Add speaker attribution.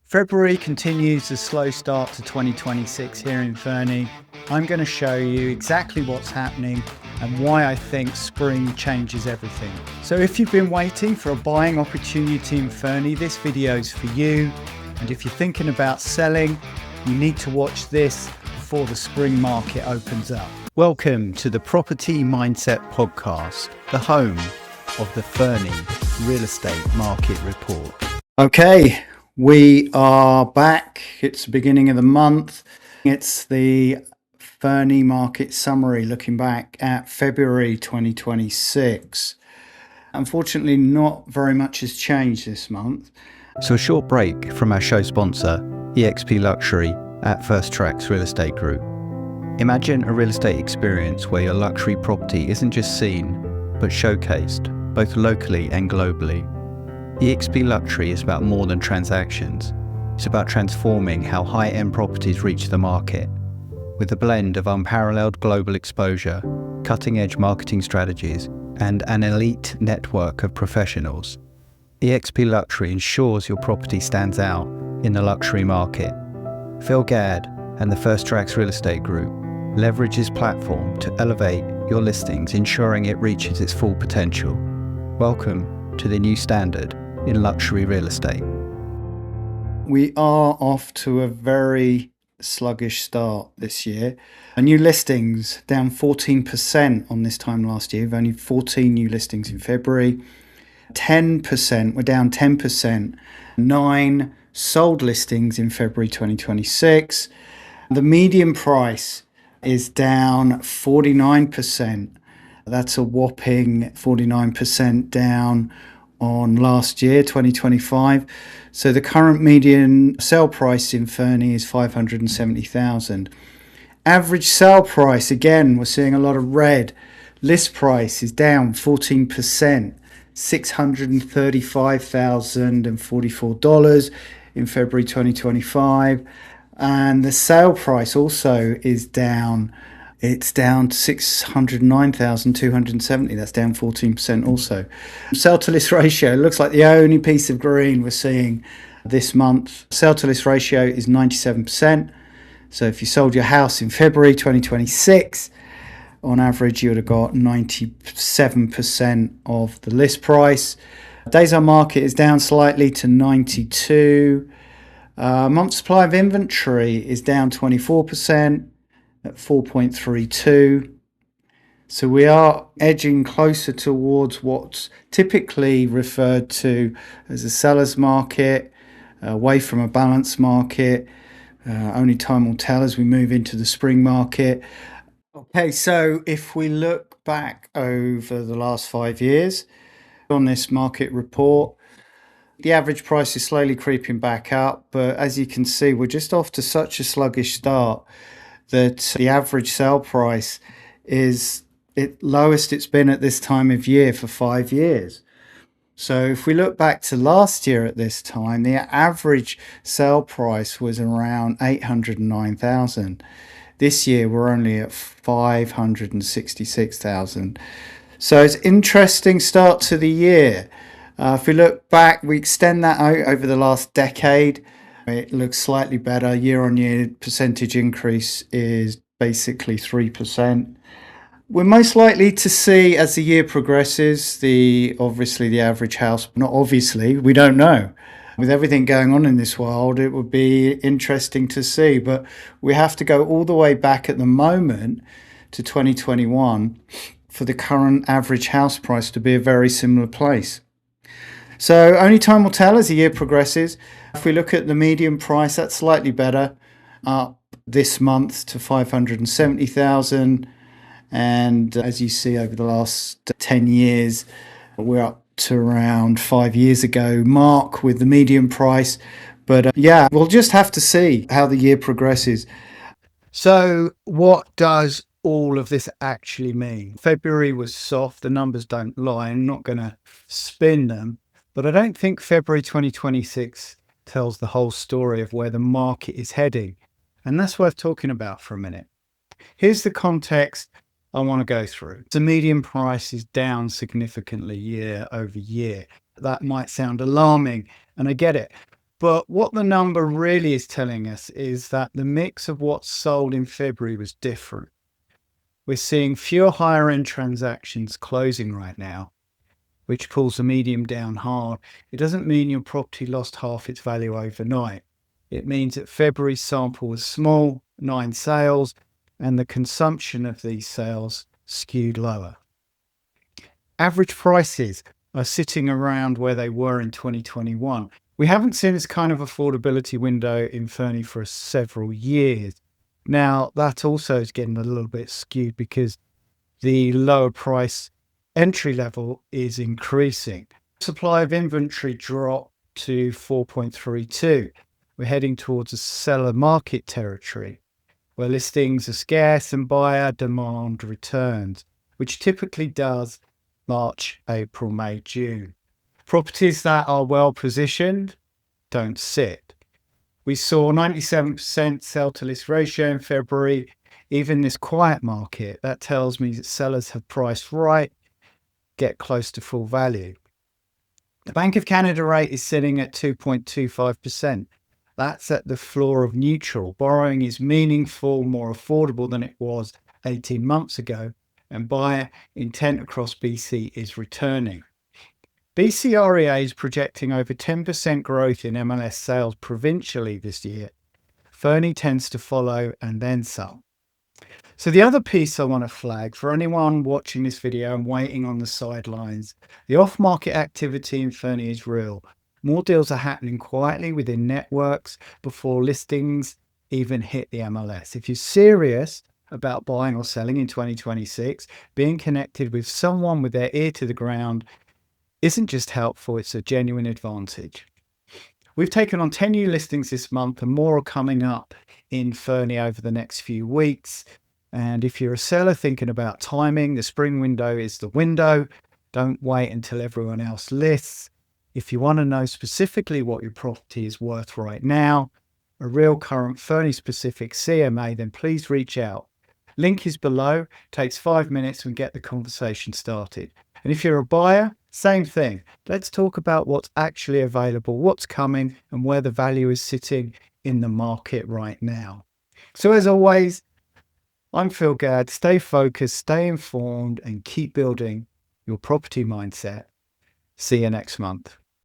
Speaker 1: February continues a slow start to 2026 here in Fernie. I'm going to show you exactly what's happening and why I think spring changes everything. So if you've been waiting for a buying opportunity in Fernie, this video is for you. And if you're thinking about selling, you need to watch this before the spring market opens up. Welcome to the Property Mindset Podcast, the home of the Fernie Real Estate Market Report. Okay. We are back. It's the beginning of the month. It's the Fernie Market Summary looking back at February 2026. Unfortunately, not very much has changed this month. So a short break from our show sponsor, eXp Luxury at First Tracks Real Estate Group. Imagine a real estate experience where your luxury property isn't just seen, but showcased, both locally and globally. eXp Luxury is about more than transactions. It's about transforming how high-end properties reach the market. With a blend of unparalleled global exposure, cutting-edge marketing strategies, and an elite network of professionals, eXp Luxury ensures your property stands out in the luxury market. Phil Gadd and the First Tracks Real Estate Group leverage his platform to elevate your listings, ensuring it reaches its full potential. Welcome to the new standard in luxury real estate. We are off to a very sluggish start this year. New listings down 14% on this time last year. We've only 14 new listings in February. 10%, we're down 10%. 9 sold listings in February 2026. The median price is down 49%. That's a whopping 49% down on last year, 2025. So the current median sale price in Fernie is $570,000. Average sale price, again, we're seeing a lot of red. List price is down 14%, $635,044 in February 2025. And the sale price also is down. It's down to $609,270. That's down 14% also. Sell to list ratio looks like the only piece of green we're seeing this month. Sell to list ratio is 97%. So if you sold your house in February 2026, on average, you would have got 97% of the list price. Days on market is down slightly to 92. Month supply of inventory is down 24%. At 4.32. So we are edging closer towards what's typically referred to as a seller's market, away from a balanced market. Only time will tell as we move into the spring market. Okay, so if we look back over the last 5 years on this market report, the average price is slowly creeping back up, but as you can see, we're just off to such a sluggish start that the average sale price is lowest it's been at this time of year for 5 years. So if we look back to last year at this time, the average sale price was around $809,000. This year we're only at $566,000. So it's an interesting start to the year. If we look back, we extend that out over the last decade. It looks slightly better. Year-on-year percentage increase is basically 3%. We're most likely to see, as the year progresses, obviously the average house, not obviously, we don't know. With everything going on in this world, it would be interesting to see. But we have to go all the way back at the moment to 2021 for the current average house price to be a very similar place. So only time will tell as the year progresses. If we look at the median price, that's slightly better, up this month to $570,000. And as you see over the last 10 years, we're up to around 5 years ago mark with the median price. But we'll just have to see how the year progresses. So what does all of this actually mean? February was soft. The numbers don't lie. I'm not going to spin them. But I don't think February 2026 tells the whole story of where the market is heading. And that's worth talking about for a minute. Here's the context I want to go through. The median price is down significantly year over year. That might sound alarming, and I get it. But what the number really is telling us is that the mix of what's sold in February was different. We're seeing fewer higher end transactions closing right now, which pulls the medium down hard. It doesn't mean your property lost half its value overnight. It means that February's sample was small, 9 sales, and the consumption of these sales skewed lower. Average prices are sitting around where they were in 2021. We haven't seen this kind of affordability window in Fernie for several years. Now, that also is getting a little bit skewed because the lower price entry level is increasing. Supply of inventory dropped to 4.32. We're heading towards a seller market territory where listings are scarce and buyer demand returns, which typically does March, April, May, June. Properties that are well positioned don't sit. We saw 97% sell to list ratio in February. Even this quiet market, that tells me that sellers have priced right, get close to full value. The Bank of Canada rate is sitting at 2.25%. That's at the floor of neutral. Borrowing is meaningful, more affordable than it was 18 months ago, and buyer intent across BC is returning. BC REA is projecting over 10% growth in MLS sales provincially this year. Fernie tends to follow and then some. So the other piece I want to flag for anyone watching this video and waiting on the sidelines, the off-market activity in Fernie is real. More deals are happening quietly within networks before listings even hit the MLS. If you're serious about buying or selling in 2026, being connected with someone with their ear to the ground isn't just helpful, it's a genuine advantage. We've taken on 10 new listings this month and more are coming up in Fernie over the next few weeks. And if you're a seller thinking about timing, the spring window is the window. Don't wait until everyone else lists. If you want to know specifically what your property is worth right now, a real current Fernie specific CMA, then please reach out. Link is below, takes 5 minutes and get the conversation started. And if you're a buyer, same thing. Let's talk about what's actually available, what's coming, and where the value is sitting in the market right now. So as always, I'm Phil Gadd. Stay focused, stay informed, and keep building your property mindset. See you next month.